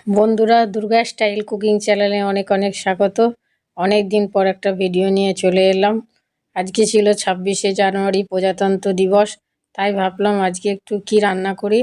বন্ধুরা, Durga style cooking চ্যানেলে অনেক অনেক স্বাগত। অনেক দিন পর একটা ভিডিও নিয়ে চলে এলাম। আজকে ছিল 26শে জানুয়ারি, প্রজাতন্ত্র দিবস। তাই ভাবলাম আজকে একটু কি রান্না করি।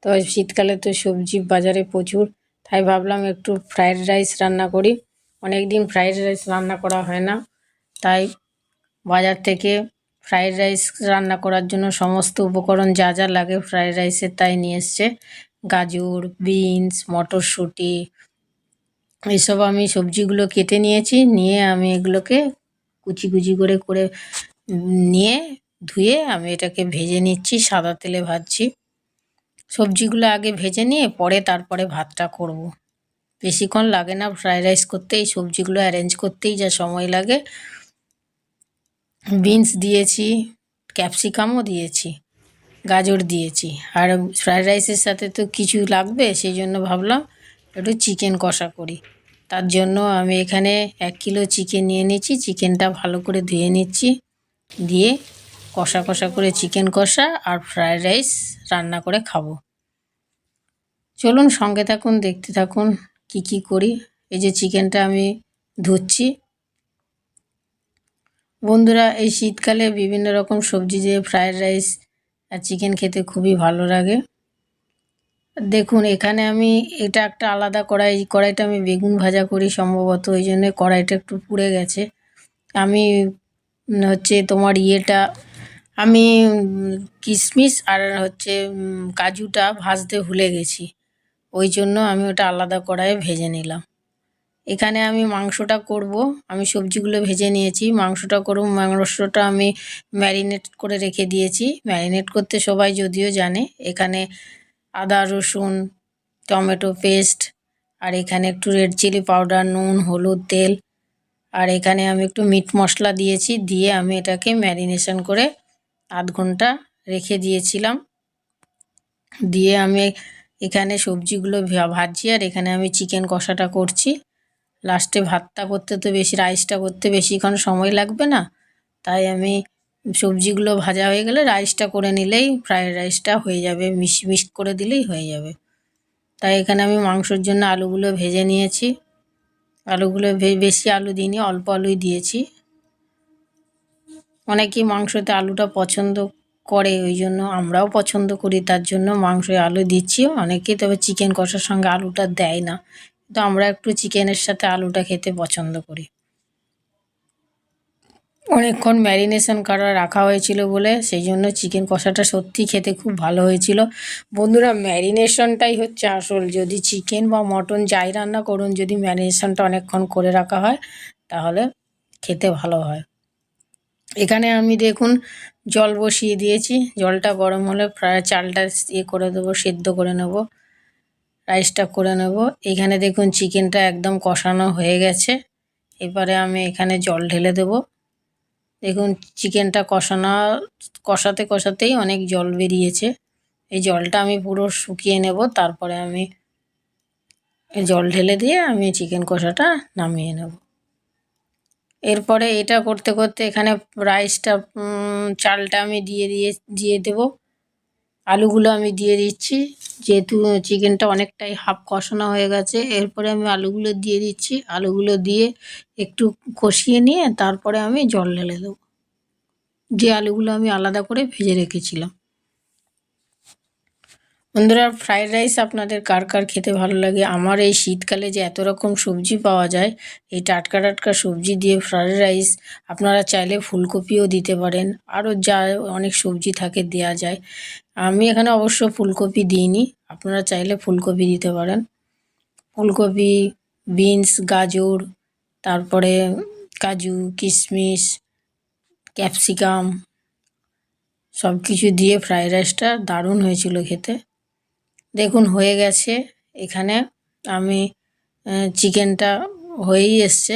তো শীতকালে তো সবজি বাজারে প্রচুর, তাই ভাবলাম একটু ফ্রায়েড রাইস রান্না করি। অনেক দিন ফ্রায়েড রাইস রান্না করা হয় না, তাই বাজার থেকে ফ্রায়েড রাইস রান্না করার জন্য সমস্ত উপকরণ যা যা লাগে ফ্রায়েড রাইসের তাই নিয়ে এসছে। গাজর, বিনস, মটরশুঁটি, এইসব আমি সবজিগুলো কেটে নিয়েছি। নিয়ে আমি এগুলোকে কুচি কুচি করে করে নিয়ে ধুয়ে আমি এটাকে ভেজে নিচ্ছি, সাদা তেলে ভাজছি। সবজিগুলো আগে ভেজে নিয়ে পরে তারপরে ভাতটা করব। বেশিক্ষণ লাগে না ফ্রায়েড রাইস করতে, এই সবজিগুলো অ্যারেঞ্জ করতেই যা সময় লাগে। বিনস দিয়েছি, ক্যাপসিকামও দিয়েছি, গাজর দিয়েছি। আর ফ্রায়েড রাইসের সাথে তো কিছু লাগবে, সেই জন্য ভাবলাম একটু চিকেন কষা করি। তার জন্য আমি এখানে 1 কিলো চিকেন নিয়ে নিচ্ছি। চিকেনটা ভালো করে ধুয়ে নিচ্ছি, দিয়ে কষা কষা করে চিকেন কষা আর ফ্রায়েড রাইস রান্না করে খাবো। চলুন সঙ্গে থাকুন, দেখতে থাকুন কি কি করি। এই যে চিকেনটা আমি ধুচ্ছি। বন্ধুরা, এই শীতকালে বিভিন্ন রকম সবজি দিয়ে ফ্রায়েড রাইস আর চিকেন খেতে খুবই ভালো লাগে। দেখুন এখানে আমি এটা একটা আলাদা কড়াইটা আমি বেগুন ভাজা করি সম্ভবত, ওই জন্য কড়াইটা একটু পুড়ে গেছে। আমি তোমার আমি কিশমিশ আর কাজুটা ভাজতে ভুলে গেছি, ওই জন্য আমি ওটা আলাদা কড়াইয়ে ভেজে নিলাম। এখানে আমি মাংসটা করব। আমি সবজিগুলো ভেজে নিয়েছি, মাংসটা আমি ম্যারিনেট করে রেখে দিয়েছি। ম্যারিনেট করতে সবাই যদিও জানে। এখানে আদা, রসুন, টমেটো পেস্ট, আর এখানে একটু রেড চিলি পাউডার, নুন, হলুদ, তেল, আর এখানে আমি একটু মিট মশলা দিয়েছি। দিয়ে আমি এটাকে ম্যারিনেশন করে 8 ঘন্টা রেখে দিয়েছিলাম। দিয়ে আমি এখানে সবজিগুলো ভাজছি, আর এখানে আমি চিকেন কষাটা করছি। লাস্টে ভাতটা করতে তো রাইসটা করতে বেশিক্ষণ সময় লাগবে না, তাই আমি সবজিগুলো ভাজা হয়ে গেলে রাইসটা করে নিলেই ফ্রায়েড রাইসটা হয়ে যাবে, মিক্সড করে দিলেই হয়ে যাবে। তাই এখানে আমি মাংসর জন্য আলুগুলো ভেজে নিয়েছি। আলুগুলো বেশি আলু দিইনি, অল্প আলুই দিয়েছি। অনেকেই মাংসতে আলুটা পছন্দ করে, ওই জন্য আমরাও পছন্দ করি, তার জন্য মাংসে আলু দিচ্ছি। অনেকেই তবে চিকেন কষার সঙ্গে আলুটা দেয় না, তো আমরা একটু চিকেনের সাথে আলুটা খেতে পছন্দ করি। অনেকক্ষণ ম্যারিনেশন করা রাখা হয়েছিল বলে সেই জন্য চিকেন কষাটা সত্যিই খেতে খুব ভালো হয়েছিল। বন্ধুরা, ম্যারিনেশনটাই হচ্ছে আসল। যদি চিকেন বা মটন যাই রান্না করুন, যদি ম্যারিনেশনটা অনেকক্ষণ করে রাখা হয় তাহলে খেতে ভালো হয়। এখানে আমি দেখুন জল বসিয়ে দিয়েছি। জলটা গরম হলে চালটা করে দেবো, সেদ্ধ করে নেব, রাইসটা করে নেব। এখানে দেখুন চিকেনটা একদম কষানো হয়ে গেছে। এবারে আমি এখানে জল ঢেলে দেবো। দেখুন চিকেনটা কষাতে কষাতেই অনেক জল বেরিয়েছে। এই জলটা আমি পুরো শুকিয়ে নেব, তারপরে আমি জল ঢেলে দিয়ে আমি চিকেন কষাটা নামিয়ে নেব। এরপরে এটা করতে করতে এখানে চালটা আমি দিয়ে দেব। আলুগুলো আমি দিয়ে দিচ্ছি, যেহেতু চিকেনটা অনেকটাই হাফ কষানো হয়ে গেছে। এরপরে আমি আলুগুলো দিয়ে দিচ্ছি। আলুগুলো দিয়ে একটু কষিয়ে নিয়ে তারপরে আমি জল ঢেলে দেবো, যে আলুগুলো আমি আলাদা করে ভেজে রেখেছিলাম। বন্ধুরা, ফ্রায়েড রাইস আপনাদের কার কার খেতে ভালো লাগে? আমার এই শীতকালে যে এত রকম সবজি পাওয়া যায়, এই টাটকা টাটকা সবজি দিয়ে ফ্রায়েড রাইস, আপনারা চাইলে ফুলকপিও দিতে পারেন, আরও যা অনেক সবজি থাকে দেয়া যায়। আমি এখানে অবশ্য ফুলকপি দিইনি, আপনারা চাইলে ফুলকপি দিতে পারেন। ফুলকপি, বিনস, গাজর, তারপরে কাজু, কিশমিশ, ক্যাপসিকাম সব কিছু দিয়ে ফ্রায়েড রাইসটা দারুণ হয়েছিল খেতে। দেখুন হয়ে গেছে। এখানে আমি চিকেনটা হয়েই এসছে।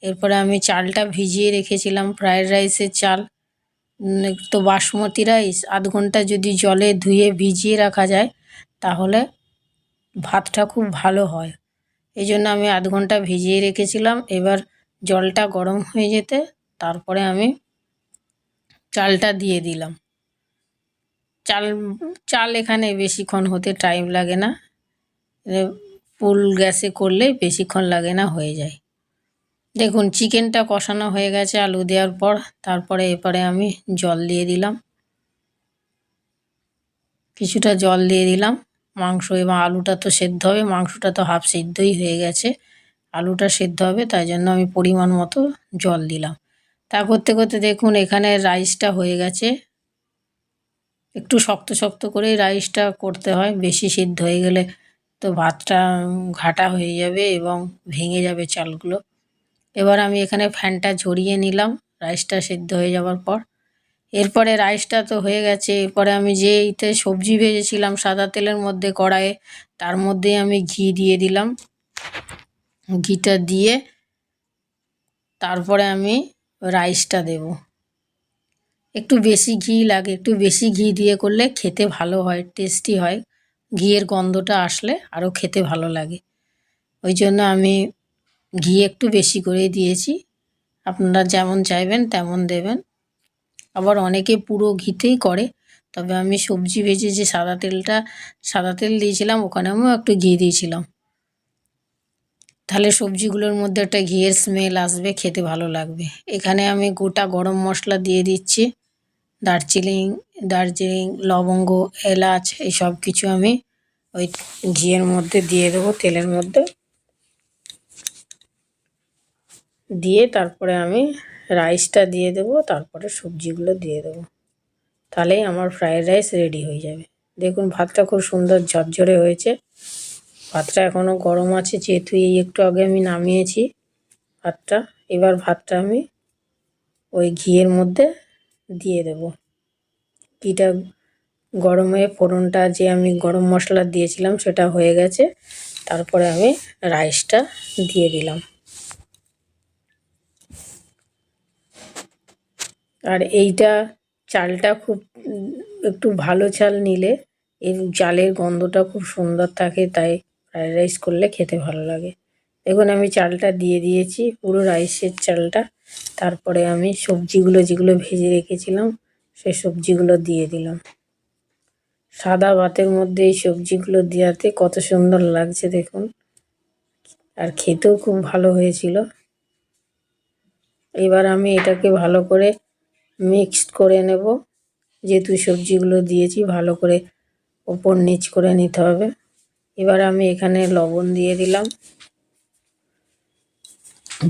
এরপরে আমি চালটা ভিজিয়ে রেখেছিলাম, ফ্রায়েড রাইসের চাল। তো বাসমতি রাইস 8 ঘন্টা যদি জলে ধুয়ে ভিজিয়ে রাখা যায় তাহলে ভাতটা খুব ভালো হয়। এই জন্য আমি 8 ঘন্টা ভিজিয়ে রেখেছিলাম। এবার জলটা গরম হয়ে যেতে তারপরে আমি চালটা দিয়ে দিলাম। চাল এখানে বেশিক্ষণ হতে টাইম লাগে না। ফুল গ্যাসে করলে বেশিক্ষণ লাগে না, হয়ে যায়। দেখুন চিকেনটা কষানো হয়ে গেছে আলু দেওয়ার পর। তারপরে এরপরে আমি জল দিয়ে দিলাম, কিছুটা জল দিয়ে দিলাম। মাংস এবং আলুটা তো সেদ্ধ হবে, মাংসটা তো হাফ সেদ্ধই হয়ে গেছে, আলুটা সেদ্ধ হবে, তাই জন্য আমি পরিমাণ মতো জল দিলাম। তা করতে করতে দেখুন এখানে রাইসটা হয়ে গেছে। একটু শক্ত শক্ত করে রাইসটা করতে হয়, বেশি সিদ্ধ হয়ে গেলে তো ভাতটা ঘাটা হয়ে যাবে এবং ভেঙে যাবে চালগুলো। এবার আমি এখানে ফ্যানটা ঝরিয়ে নিলাম রাইসটা সেদ্ধ হয়ে যাওয়ার পর। এরপরে রাইসটা তো হয়ে গেছে, এরপরে আমি যে ইতে সবজি ভেজেছিলাম সাদা তেলের মধ্যে কড়াইয়ে, তার মধ্যে আমি ঘি দিয়ে দিলাম। ঘিটা দিয়ে তারপরে আমি রাইসটা দেব। একটু বেশি ঘি লাগে, একটু বেশি ঘি দিয়ে করলে খেতে ভালো হয়, টেস্টি হয়। ঘিয়ের গন্ধটা আসলে আরও খেতে ভালো লাগে, ওই জন্য আমি ঘি একটু বেশি করেই দিয়েছি। আপনারা যেমন চাইবেন তেমন দেবেন। আবার অনেকে পুরো ঘিতেই করে, তবে আমি সবজি ভেজে যে সাদা তেল দিয়েছিলাম ওখানে আমিও একটু ঘি দিয়েছিলাম, তাহলে সবজিগুলোর মধ্যে একটা ঘিয়ের স্মেল আসবে, খেতে ভালো লাগবে। এখানে আমি গোটা গরম মশলা দিয়ে দিচ্ছি, দারচিনি, লবঙ্গ, এলাচ, এই সব কিছু আমি ওই ঘিয়ের মধ্যে দিয়ে দেবো, তেলের মধ্যে দিয়ে তারপরে আমি রাইসটা দিয়ে দেবো, তারপরে সবজিগুলো দিয়ে দেবো, তাহলেই আমার ফ্রায়েড রাইস রেডি হয়ে যাবে। দেখুন ভাতটা খুব সুন্দর ঝরঝরে হয়েছে, ভাতটা এখনও গরম আছে, যেহেতু এই একটু আগে আমি নামিয়েছি ভাতটা। এবার ভাতটা আমি ওই ঘিয়ের মধ্যে দিয়ে দেব। ঘিটা গরমে ফোড়নটা যে আমি গরম মশলা দিয়েছিলাম সেটা হয়ে গেছে, তারপরে আমি রাইসটা দিয়ে দিলাম। আর এইটা চালটা খুব একটু ভালো চাল নিলে এর চালের গন্ধটা খুব সুন্দর থাকে, তাই ফ্রায়েড রাইস করলে খেতে ভালো লাগে। দেখুন আমি চালটা দিয়ে দিয়েছি, পুরো রাইসের চালটা। তারপরে আমি সবজিগুলো যেগুলো ভেজে রেখেছিলাম সেই সবজিগুলো দিয়ে দিলাম। সাদা ভাতের মধ্যে এই সবজিগুলো দেওয়াতে কত সুন্দর লাগছে দেখুন, আর খেতেও খুব ভালো হয়েছিল। এবার আমি এটাকে ভালো করে মিক্সড করে নেব, যেহেতু সবজিগুলো দিয়েছি ভালো করে ওপর নিচ করে নিতে হবে। এবার আমি এখানে লবণ দিয়ে দিলাম,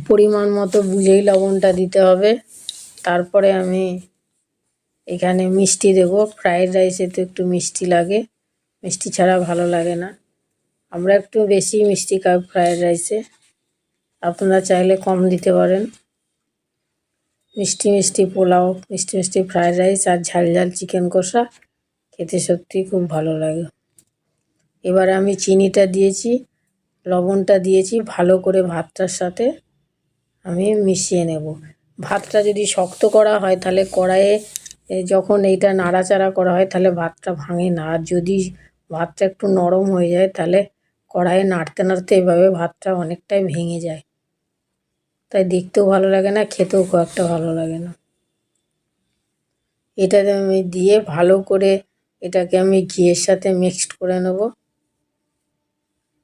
পরিমাণ মতো বুঝেই লবণটা দিতে হবে। তারপরে আমি এখানে মিষ্টি দেব, ফ্রায়েড রাইসে তো একটু মিষ্টি লাগে, মিষ্টি ছাড়া ভালো লাগে না। আমরা একটু বেশি মিষ্টি খাই ফ্রায়েড রাইসে, আপনারা চাইলে কম দিতে পারেন। মিষ্টি মিষ্টি পোলাও, মিষ্টি মিষ্টি ফ্রায়েড রাইস আর ঝাল ঝাল চিকেন কষা খেতে সত্যিই খুব ভালো লাগে। এবার আমি চিনিটা দিয়েছি, লবণটা দিয়েছি, ভালো করে ভাতটার সাথে আমি মিশিয়ে নেব। ভাতটা যদি শক্ত করা হয় তাহলে কড়াইয়ে যখন এইটা নাড়াচাড়া করা হয় তাহলে ভাতটা ভাঙে না, আর যদি ভাতটা একটু নরম হয়ে যায় তাহলে কড়াইয়ে নাড়তে নাড়তে এভাবে ভাতটা অনেকটাই ভেঙে যায়, তাই দেখতেও ভালো লাগে না, খেতেও খুব একটা ভালো লাগে না। এটাতে আমি দিয়ে ভালো করে এটাকে আমি ঘিয়ের সাথে মিক্সড করে নেব।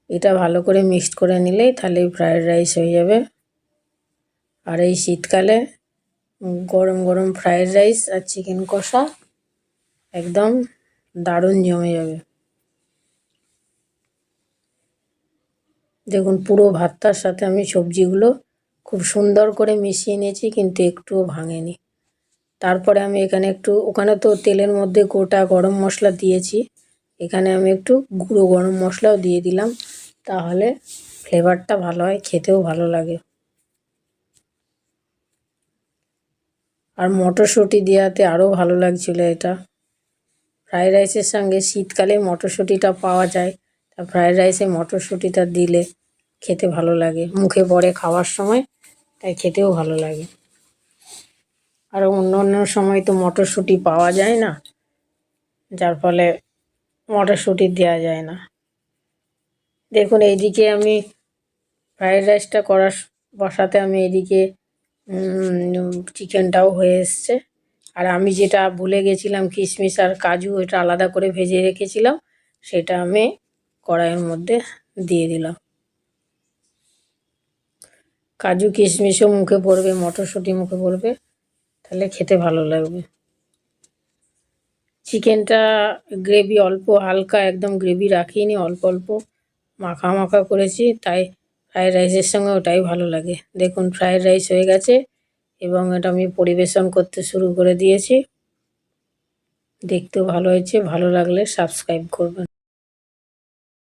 এটা ভালো করে মিক্সড করে নিলেই তাহলে ফ্রায়েড রাইস হয়ে যাবে। আর এই শীতকালে গরম গরম ফ্রায়েড রাইস আর চিকেন কষা একদম দারুণ জমে যাবে। দেখুন পুরো ভাতটার সাথে আমি সবজিগুলো খুব সুন্দর করে মিশিয়ে নিয়েছি, কিন্তু একটুও ভাঙেনি। তারপরে আমি এখানে ওখানে তো তেলের মধ্যে গোটা গরম মশলা দিয়েছি, এখানে আমি একটু গুঁড়ো গরম মশলাও দিয়ে দিলাম, তাহলে ফ্লেভারটা ভালো হয়, খেতেও ভালো লাগে। আর মটরশুঁটি দেওয়াতে আরও ভালো লাগছিল। এটা ফ্রায়েড রাইসের সঙ্গে শীতকালে মটরশুঁটিটা পাওয়া যায়, তা ফ্রায়েড রাইসে মটরশুঁটিটা দিলে খেতে ভালো লাগে, মুখে পড়ে খাওয়ার সময়, তাই খেতেও ভালো লাগে। আর অন্য অন্য সময় তো মটরশুঁটি পাওয়া যায় না, যার ফলে মটরশুঁটি দেওয়া যায় না। দেখুন এইদিকে আমি ফ্রায়েড রাইসটা বসাতে আমি এদিকে চিকেনটাও হয়ে এসছে। আর আমি যেটা ভুলে গেছিলাম কিশমিশ আর কাজু, এটা আলাদা করে ভেজে রেখেছিলাম, সেটা আমি কড়াইয়ের মধ্যে দিয়ে দিলাম। কাজু কিশমিশও মুখে পড়বে, মটরশুঁটি মুখে পড়বে, তাহলে খেতে ভালো লাগবে। চিকেনটা গ্রেভি অল্প, হালকা, একদম গ্রেভি রাখিনি, অল্প অল্প মাখা মাখা করেছি, তাই ফ্রায়েড রাইসের সঙ্গে ওটাই ভালো লাগে। দেখুন ফ্রায়েড রাইস হয়ে গেছে এবং এটা আমি পরিবেশন করতে শুরু করে দিয়েছি। দেখতেও ভালো হয়েছে। ভালো লাগলে সাবস্ক্রাইব করবেন।